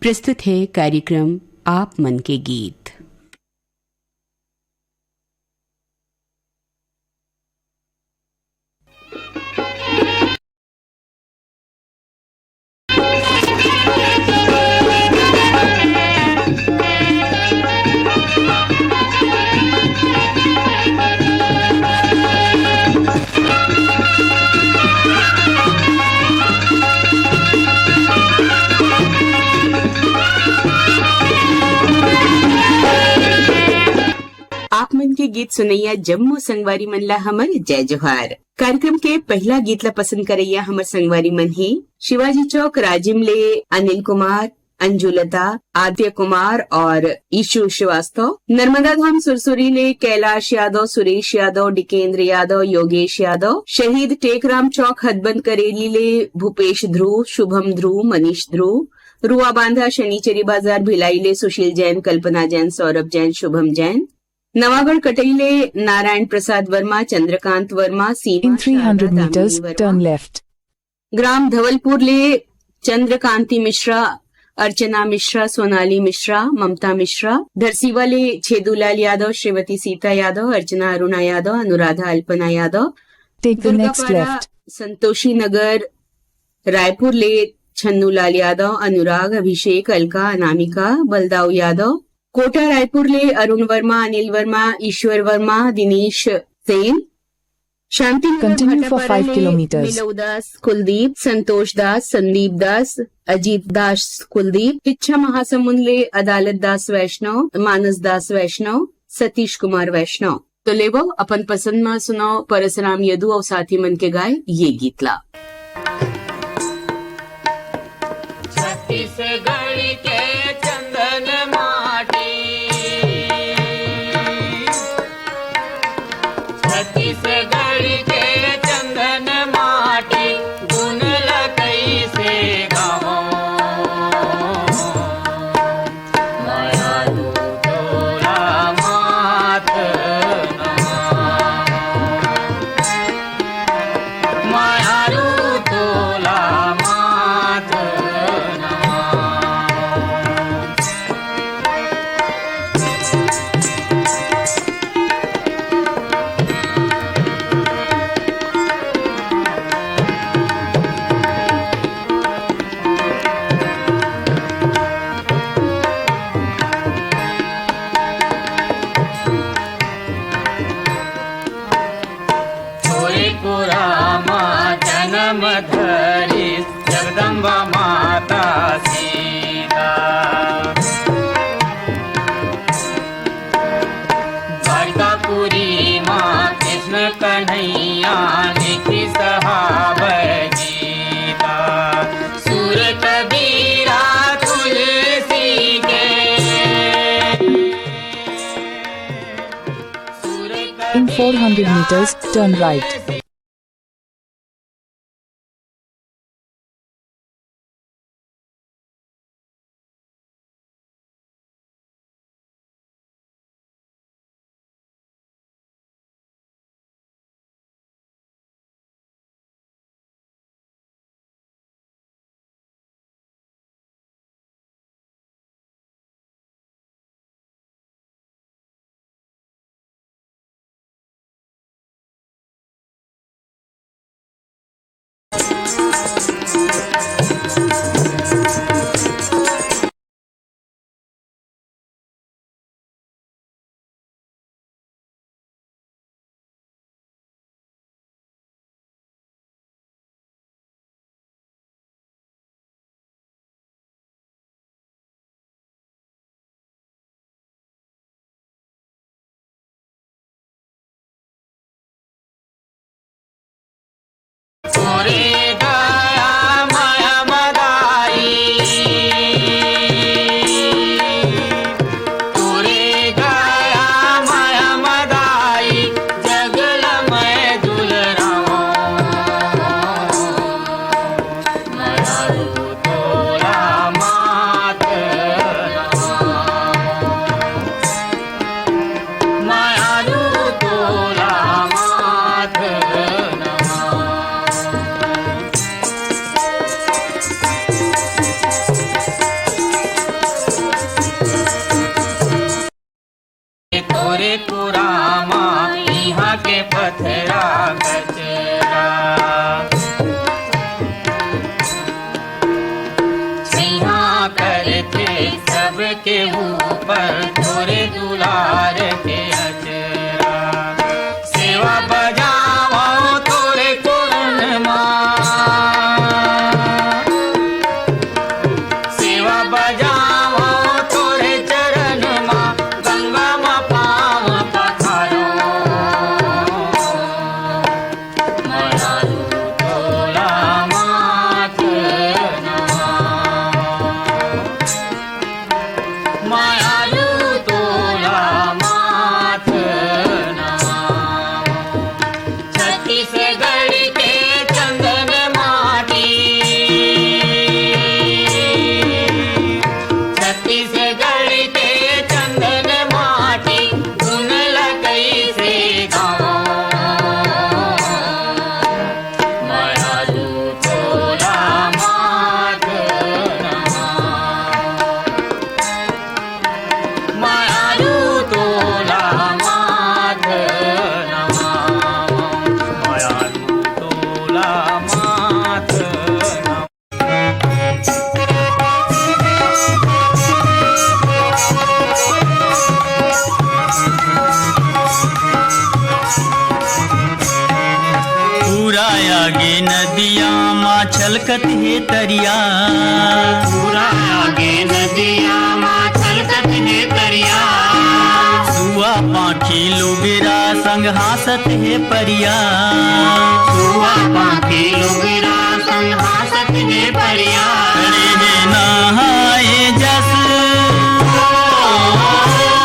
प्रस्तुत है कार्यक्रम आप मन के गीत। आप मन के गीत सुनैया जम्मू संगवारी मन ला हमर जय जोहार। कार्यक्रम के पहला गीत ला पसंद करैया हमर संगवारी मन ही शिवाजी चौक राजिम ले अनिल कुमार, अंजुलता, आदित्य कुमार और ईशु श्रीवास्तव। नर्मदा धाम सुरसुरी ले कैलाश यादव, सुरेश यादव, डिकेंद्र यादव, योगेश यादव। शहीद टेकराम चौक हदबंद करेली ले भूपेश ध्रुव, शुभम ध्रुव, मनीष ध्रुव। रुआ बांधा शनिचरी बाजार भिलाई ले सुशील जैन, कल्पना Jain, Saurabh Jain, Shubham Jain. Navagarh कटैले Narayan Prasad Verma, Chandrakant Verma. In 300 meters, turn left. ग्राम धवलपुर ले चंद्रकांति मिश्रा, अर्चना मिश्रा, सोनाली मिश्रा, ममता मिश्रा। धरसीवा ले छेदूलाल यादव, श्रीमती सीता यादव, अर्चना Aruna Yadav, Anuradha Alpana Yadav. Take the next दुर्गापाड़ा left. Santoshi नगर रायपुर ले छन्नूलाल यादव, अनुराग, अभिषेक, अलका, अनामिका, बलदाऊ यादव। कोटा रायपुर ले अरुण वर्मा, अनिल वर्मा, ईश्वर वर्मा, दिनेश सेन। शांति Continue for 5 kilometers. मिलव दास, कुलदीप, संतोष दास, संदीप दास, अजीत दास, कुलदीप। इच्छा महासमुंद ले अदालत दास वैष्णव, मानस दास वैष्णव, सतीश कुमार वैष्णव। तो लेवो अपन पसंद में सुनो परसराम यदु और साथी मन के गाय ये गीत ला। छत्तीसगढ़ के चंदन माटी, छत्तीसगढ़ के चंदन माटी, गुण लगई से गावों मायालू तोरा मात मायालू तोला मात जन्म धरी जगदम्बा माता सीता, द्वारकापुरी माँ कृष्ण कन्हैया निधि सहाब जीता। सूर कबीरा तुलसी के In 400 meters, turn right. पूरे दया के ऊपर तोरे दुलार के अचरा सेवा बजाओ तोरे कुरन माँ सेवा बजाओ तोरे चरण माँ गंगा माँ पाँव पखारो मायालु तोला माथ मायालु तोला माथ छत्तीसगढ़ के चंदन माटी छत्तीसगढ़ के चंदन माटी धुन लगई से गाँव मायालु तोला माथ मायालु तोला माथ मायालु तोला माथ पूरा आगे नदिया माँ छलकत है तरिया पूरा आगे नदिया माँ छलकत है तरिया सुआ पाखी लुगरा संग हासत है परिया सुआ पाखी लुगरा संग हासत है परिया खड़े है नहाए जस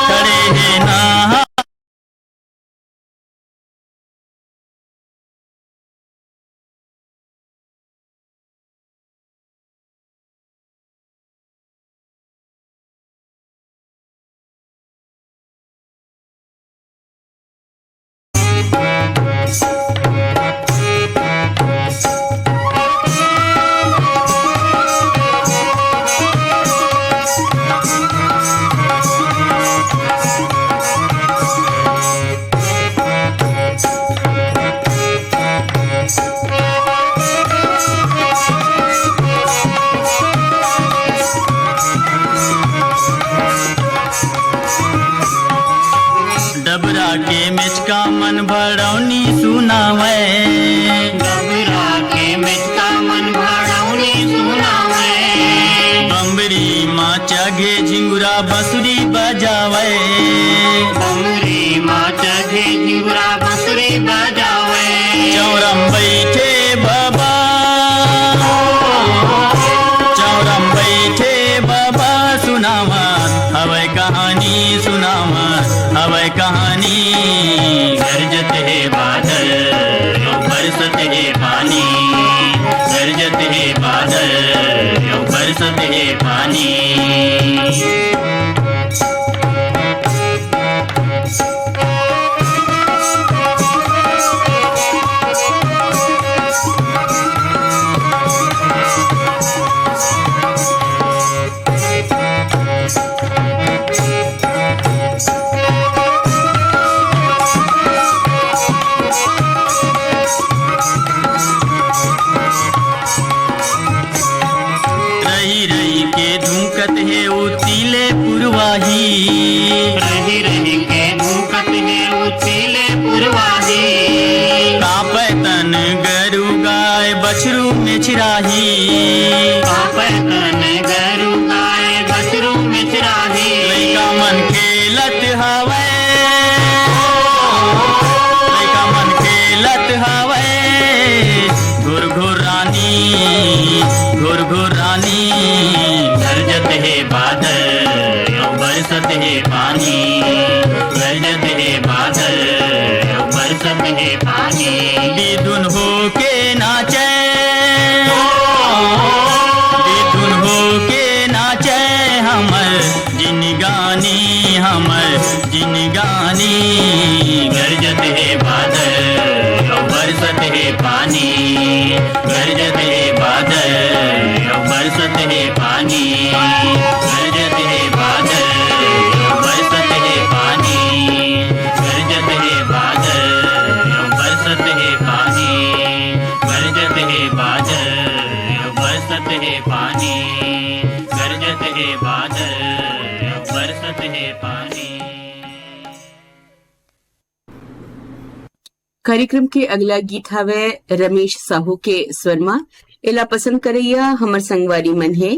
खड़े है नहा डबरा के मिचका मन भरौनी सुनावे डबरा के मिचका मन भरौनी सुनावे बम्बरी माँ चघे झिंगुरा बंसुरी बजावे बमरी माँ चढ़े झिंगुरा बंसुरी बजावे चौरम बैठे बाबा चौरम बैठे बाबा सुनावा हवे कहानी सुनावा हवे कहानी गरजत है बादल यो बरसत है पानी गरजत है बादल यो बरसत है पानी रही रही के धुमकत है उतीले पुरवाही रही रही के धूकत है उछीले पुरवाही कापे तन गरु गाय बछरू में छिराही पापतन गरु गाय बछरू मिचराही लइका मन खेलत हवे लइका मन खेलत हवे घुर घुर रानी गरजत है बादल यो बरसत है पानी गरजत है बादल यो बरसत है पानी बेधुन हो के नाचे बेधुन हो के नाचे हमर जिनगानी गरजत है बादल यो बरसत है पानी गरजत है बादल यो बरसत है पानी गरजत है बादल यो बरसत है पानी गरजत है बादल यो बरसत है पानी गरजत है बादल यो बरसत है पानी गरजत है बादल बरसत है पानी। कार्यक्रम के अगला गीत हवे रमेश साहू के स्वर में एला पसंद करैया हमर संगवारी मन है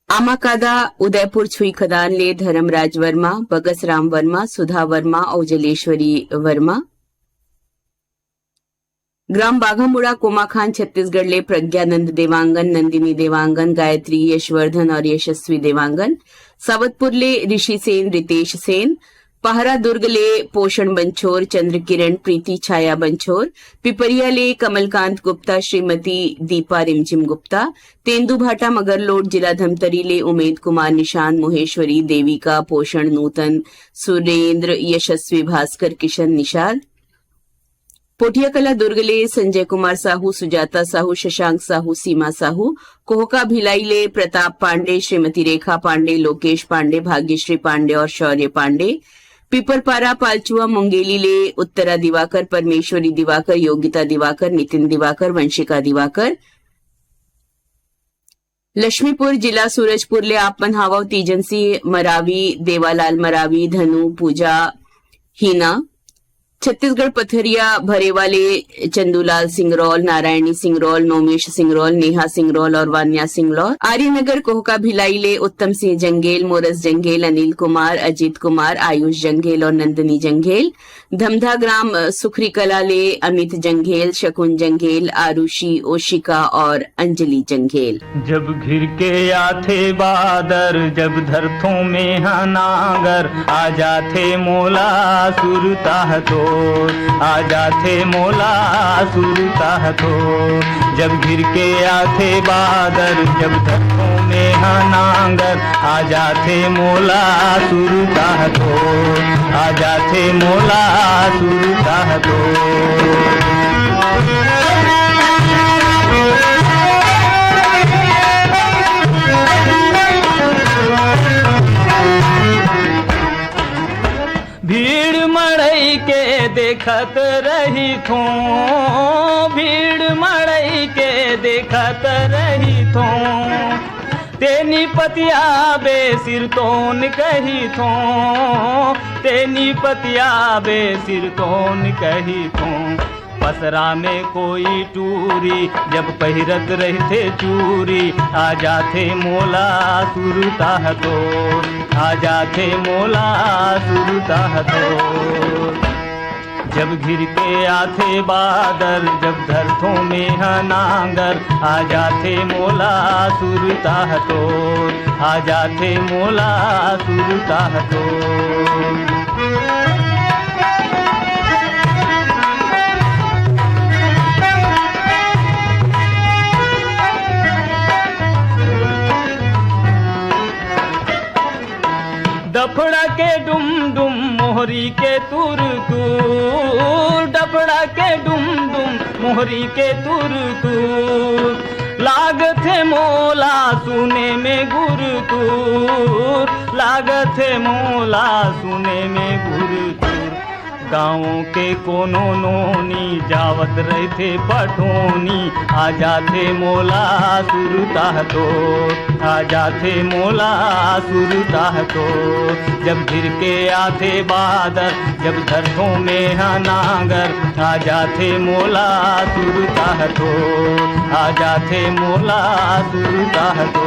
आमाकादा उदयपुर छुई खदान ले धर्मराज वर्मा, बगस राम वर्मा, सुधा वर्मा और जलेश्वरी वर्मा। ग्राम बाघामुड़ा कोमाखान छत्तीसगढ़ ले प्रज्ञानंद देवांगन, नंदिनी देवांगन, गायत्री यशवर्धन और यशस्वी देवांगन। सावतपुर ले ऋषि सेन, रितेश सेन। पहरा दुर्ग ले पोषण बंछोर, चंद्र किरण, प्रीति छाया बंछोर। पिपरिया ले कमलकांत गुप्ता, श्रीमती दीपा रिमझिम गुप्ता। तेंदुभाटा मगरलोड जिला धमतरी ले उमेद कुमार, निशान, मोहेश्वरी, देविका, पोषण नूतन, सुरेंद्र, यशस्वी भास्कर, किशन निषाद। पोटियाकला दुर्ग ले संजय कुमार साहू, सुजाता साहू, शशांक साहू, सीमा साहू। कोहका भिलाई ले प्रताप पांडे, श्रीमती रेखा पांडे, लोकेश पांडे, भाग्यश्री पांडे और शौर्य पांडे। पिपरपारा पालचुआ मुंगेली ले उत्तरा दिवाकर, परमेश्वरी दिवाकर, योगिता दिवाकर, नितिन दिवाकर, वंशिका दिवाकर। लक्ष्मीपुर जिला सूरजपुर ले आपमन हावा तीजन सिंह मरावी, देवालाल मरावी, धनु, पूजा, हीना। छत्तीसगढ़ पथरिया भरेवाले चंदूलाल सिंगरौल, नारायणी सिंगरौल, नोमेश सिंगरौल, नेहा सिंगरौल और वान्या सिंगरौल। आर्यनगर कोहका भिलाई ले उत्तम सिंह जंगेल, मोरस जंगेल, अनिल कुमार, अजीत कुमार, आयुष जंगेल और नंदनी जंगेल। धमधा ग्राम सुखरी कला ले अमित जंगेल, शकुन जंगेल, आरुषि, ओशिका और अंजलि जंगेल। जब घिर के आथे बादर, जब धरथों में हनागर, आ जाथे मोला सुरता तो, आ जाथे मोला सुरता तो। जब घिर के आथे बादर, जब धरथों में हनागर, आ जाथे मोला सुरता तो, आ जाथे मोला सुरता तो। भीड़ मड़ई के देखत रही थो, भीड़ मड़ई के देखत रही थो। तेनी पतिया बे सिर तोन कही थो, तेनी पतिया बे सिर तोन कही थो। पसरा में कोई टूरी, जब पहिरत रहते चूरी, आ जाथे मोला सुरता तो, आ जाथे मोला सुरता तो। जब घिर के आथे बादल, जब धरथों में हनागर, आ जाथे मोला सुरता तो, आ जाथे मोला सुरता तो। डफड़ा के डुम डुम, मोहरी के तुर तुर, डफड़ा के डुम डुम, मोहरी के तुर तुर। लागथे मोला सुने में गुर तुर, लागथे मोला सुने में गुर तुर। गाँवों के कोनो नोनी, जावत रहते पठोनी, आ जाथे मोला सुरता तो, आ जाथे मोला सुरता तो। जब घिर के आथे बादर, जब धरथों में हनागर, आ जाथे मोला सुरता तो, आ जाथे मोला सुरता तो।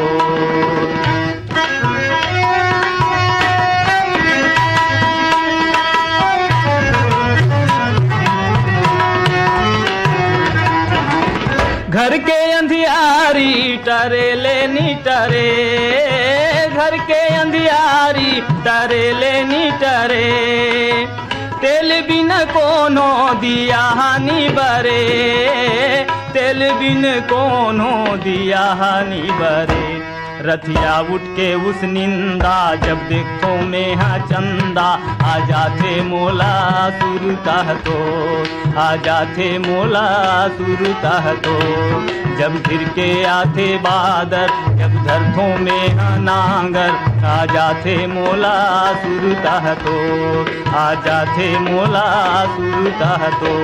घर के अंधियारी टरे लेनी टरे, घर के अंधियारी टरे लेनी टरे। तेल बिन कोनो दिया हानि बरे, तेल बिन कोनो दिया हानि बरे। रथिया उठ के उस निंदा, जब देखो में हा चंदा, आ जाथे मोला सुरता तो, आ जाथे मोला सुरता तो। जब घिर के आथे बादर, जब धरथों में हनागर, आ जाथे मोला सुरता तो, आ जाथे मोला सुरता तो।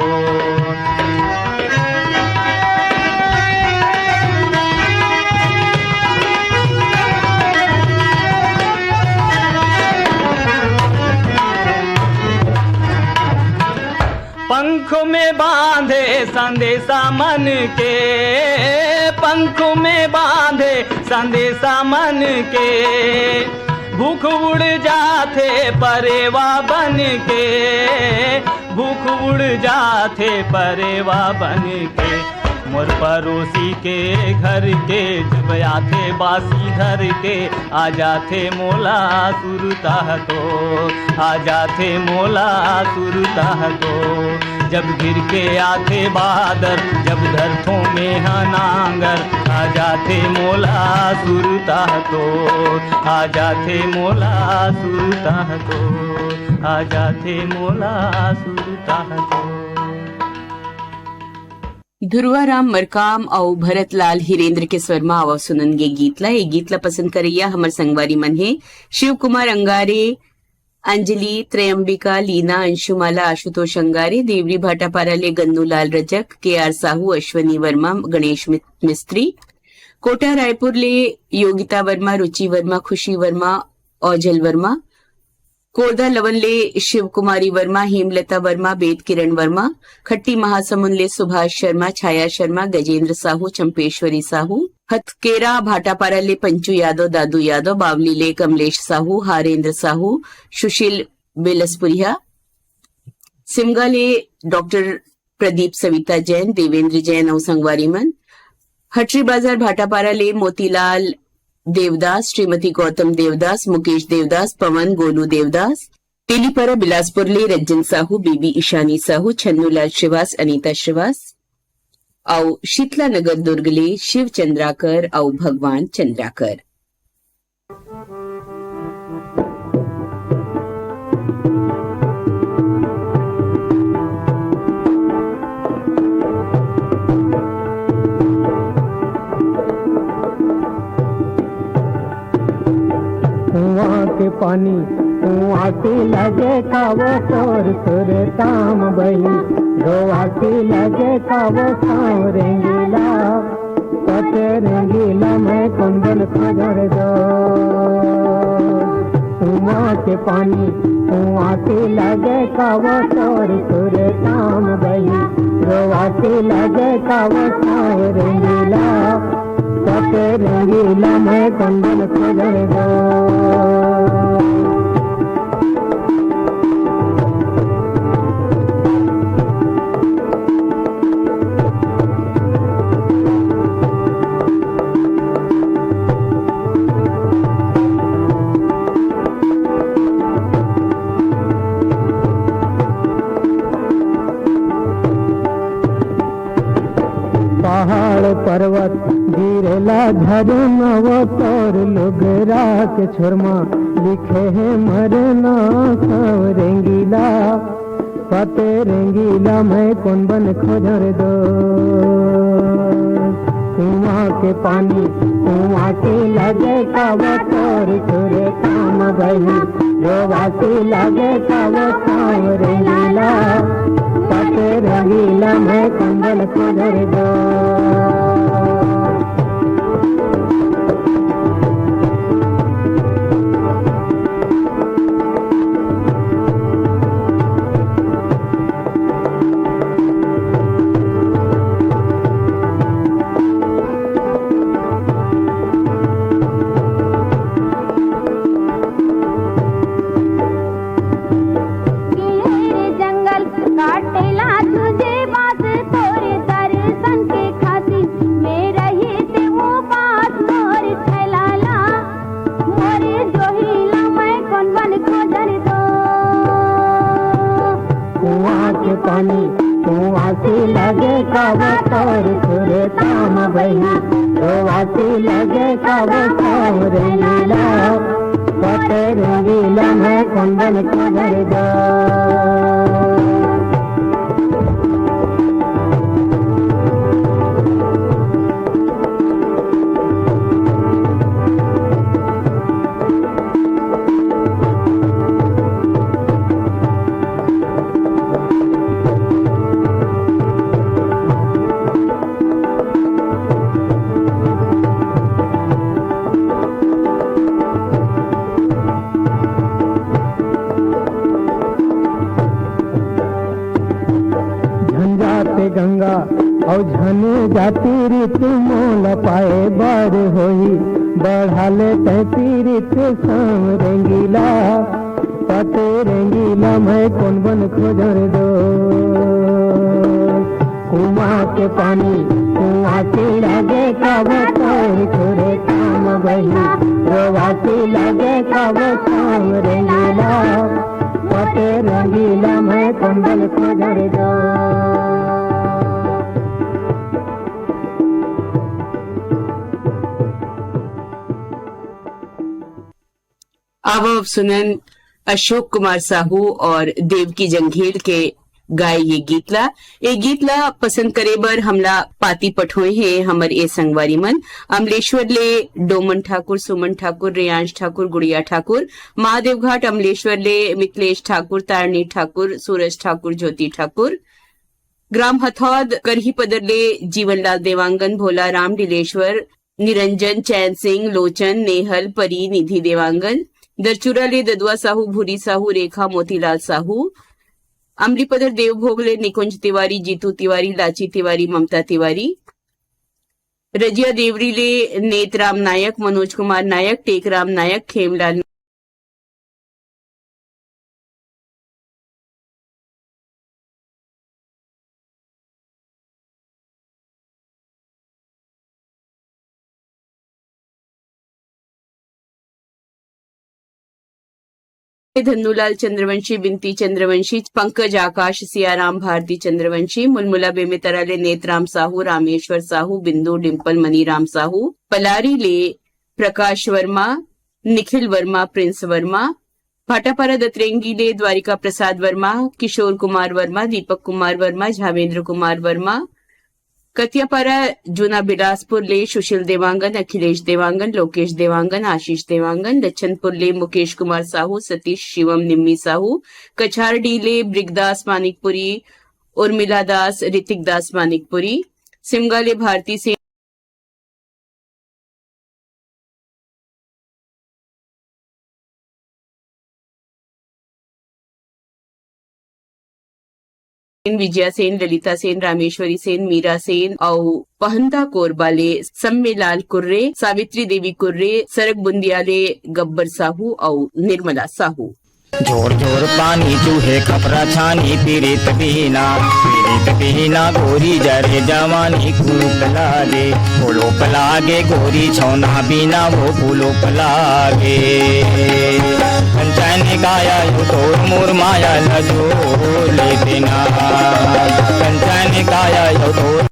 पंखों में बांधे संदेशा मन के, पंखों में बांधे संदेशा मन के, भूख उड़ जाते परेवा बन के, भूख उड़ जाते परेवा बन के। मोर पड़ोसी के घर के जब आते बासी धर के, आ जाते मोला सुरता तो, आ जाते मोला सुरता तो। जब गिर के आते बादर जब धरतों में हनांगर, आ जाते मोला सुरता तो, आ जाते मोला सुरता तो, आ जाते मोला सुरता तो। ध्रुवाराम मरकाम और भरतलाल हिरेंद्र के स्वर में आवा सुननगे गीतला। ये गीतला पसंद करैया हमर संगवारी मन है शिव कुमार अंगारे, अंजलि, त्रयंबिका, लीना, अंशुमाला, आशुतोष अंगारे, देवरी भाटापारा ले गन्नूलाल रजक, के.आर. साहू, अश्वनी वर्मा, गणेश मिस्त्री, कोटा रायपुर ले योगिता वर्मा, रुचि वर्मा, खुशी वर्मा, औजल वर्मा, कोरदा लवन ले शिव कुमारी वर्मा, हेमलता वर्मा, बेद किरण वर्मा, खट्टी महासमुंद ले सुभाष शर्मा, छाया शर्मा, गजेंद्र साहू, चंपेश्वरी साहू, हथकेरा भाटापारा ले पंचू यादव, दादू यादव, बावली ले कमलेश साहू, हारेंद्र साहू, सुशील बेलसपुरिया, सिमगा ले डॉक्टर प्रदीप सविता जैन, देवेंद्र जैन और संगवारी मन, हटरी बाजार भाटापारा ले मोतीलाल देवदास, श्रीमती गौतम देवदास, मुकेश देवदास, पवन, गोलू देवदास, तेलीपरा बिलासपुर ले रंजन साहू, बीबी ईशानी साहू, छन्नूलाल श्रीवास, अनीता श्रीवास और शीतला नगर दुर्ग ले शिव चंद्राकर और भगवान चंद्राकर। कुआं के पानी कुआं के लगे का वो तोर सुर ताम बही, गोवा के लगे का वो साव रेंगीला, पते रेंगीला मैं कुंदन खजर दो। कुआं के पानी कुआं के लगे का वो तोर सुर ताम बही, गोवा के लगे का वो साव रेंगीला, पते रेंगीला मैं कुंदन खजर दो। पहाड़ पर्वत गिरेला झरना वो तोर लोगरा के छोरमा, लिखे है मरना सब रेंगीला, पते रेंगीला मैं कौन बन खोजर दो। कुआं के पानी कुआं के लगे का वो तोर छोरे काम बही, रोवा के लगे का वो साव रेंगीला, पते रेंगीला मैं कंबल खोजर दो। पानी कुआं से लगे का वो तोर सुरे ताम बही, रोआ से लगे का वो साव रेंगीला, पते रेंगीला मैं कुंदन खजर दो। गंगा और झने जाती रीत मोल पाए बार होई बढ़ाले तहती रीत शाम रेंगीला पते रेंगीला मैं कौन बन खोजर दो कुआं के पानी कुआं के लगे कब तोर छोरे काम बही रोवा के लगे कब शाम रेंगीला पते रंगीला मैं कंबल खोजर दो अब सुनन अशोक कुमार साहू और देवकी जंघेल के गाय ये गीतला पसंद करे बर हमला पाती पठोए हैं हमर ए संगवारी मन अमलेश्वर ले डोमन ठाकुर सुमन ठाकुर रेयांश ठाकुर गुड़िया ठाकुर महादेव घाट अमलेश्वर ले मिथिलेश ठाकुर तारणी ठाकुर सूरज ठाकुर ज्योति ठाकुर ग्राम हथौद करही पदर ले जीवनलाल देवांगन भोला राम डिलेश्वर निरंजन चैन सिंह लोचन नेहल परी निधि देवांगन दरचूरा ले ददुआ साहू भूरी साहू रेखा मोतीलाल साहू अमलीपदर देवभोग ले निकुंज तिवारी जीतू तिवारी लाची तिवारी ममता तिवारी रजिया देवरी ले नेतराम नायक मनोज कुमार नायक टेकराम नायक खेमलाल धन्नूलाल चंद्रवंशी बिनती चंद्रवंशी पंकज आकाश सियाराम भारती चंद्रवंशी मुलमुला बेमेतरा ले नेतराम साहू रामेश्वर साहू बिंदु डिम्पल मनीराम साहू पलारी ले प्रकाश वर्मा निखिल वर्मा प्रिंस वर्मा भाटापारा दतरेंगी ले द्वारिका प्रसाद वर्मा किशोर कुमार वर्मा दीपक कुमार वर्मा झावेंद्र कुमार वर्मा कतियापारा जूना बिलासपुर ले सुशील देवांगन अखिलेश देवांगन लोकेश देवांगन आशीष देवांगन लच्छनपुर ले मुकेश कुमार साहू सतीश शिवम निम्मी साहू कछारडी ले ब्रिगदास मानिकपुरी उर्मिला दास ऋतिक दास मानिकपुरी सिमगा ले भारती से विजया सेन ललिता सेन रामेश्वरी सेन मीरा सेन और पहंता कोरबाले सम्मेलाल कुर्रे सावित्री देवी कुर्रे सरक बुंदियाले गब्बर साहू और निर्मला साहू जोर जोर पानी चूहे खपरा छानी पीरित बिना गोरी जरे जवानी खूब लागे फूलो पलागे गोरी छौना बिना वो फूलो पलागे कंचन गाया यो तोर मोर माया लजो ले देना कंचन गाया यो तोर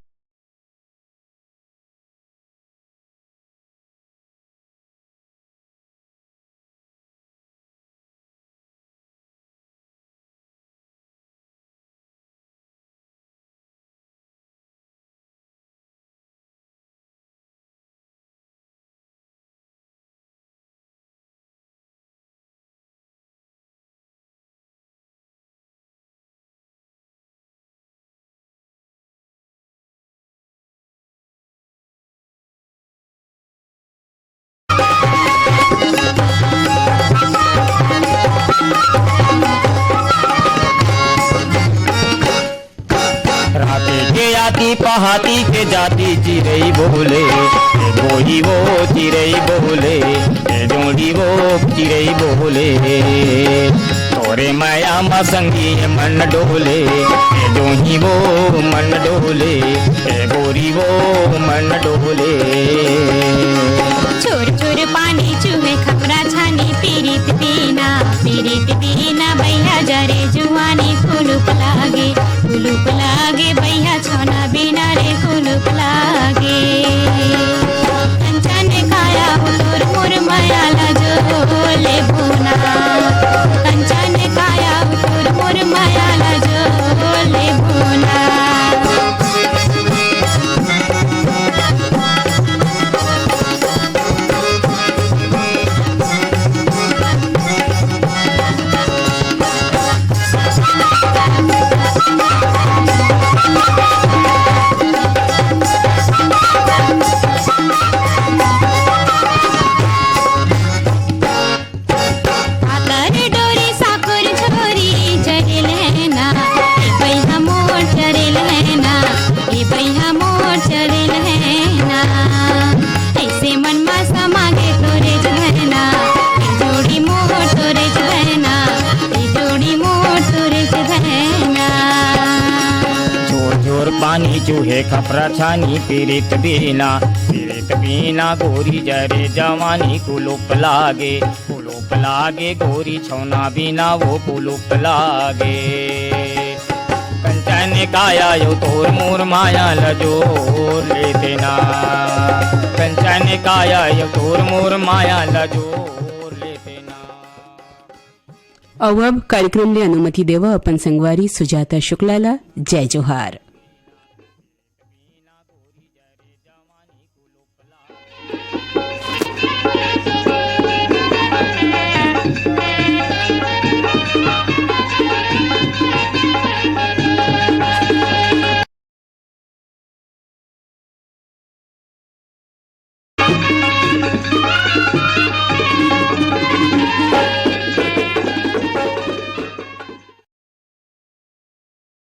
आती पहाती के जाती चिरई बोले गोही वो चिरई बोले जोड़ी वो चिरई बोले तोरे माया मसंगी मन डोले जोही वो मन डोले गोरी वो मन डोले चोर चोर पानी चूहे खपरा छानी पीरित पीना भैया जरे जुआनी कुलुप लागे भैया छोना बिना रे कुलुप लागे कंचन काया तोर मोर माया लजो ले भूना कंचन काया तोर मोर माया लजो ले भूना चूहे खपरा छानी पीरित बीना गोरी जरे जवानी कुलुप लागे गोरी छौना बिना वो कुलुप लागे कंचन काया यो तोर मोर माया लजोर लेते ना कंचन काया यो तोर मोर माया लजोर लेते ना। अब कार्यक्रमले अनुमति देव अपन संगवारी सुजाता शुक्लाला जय जोहार।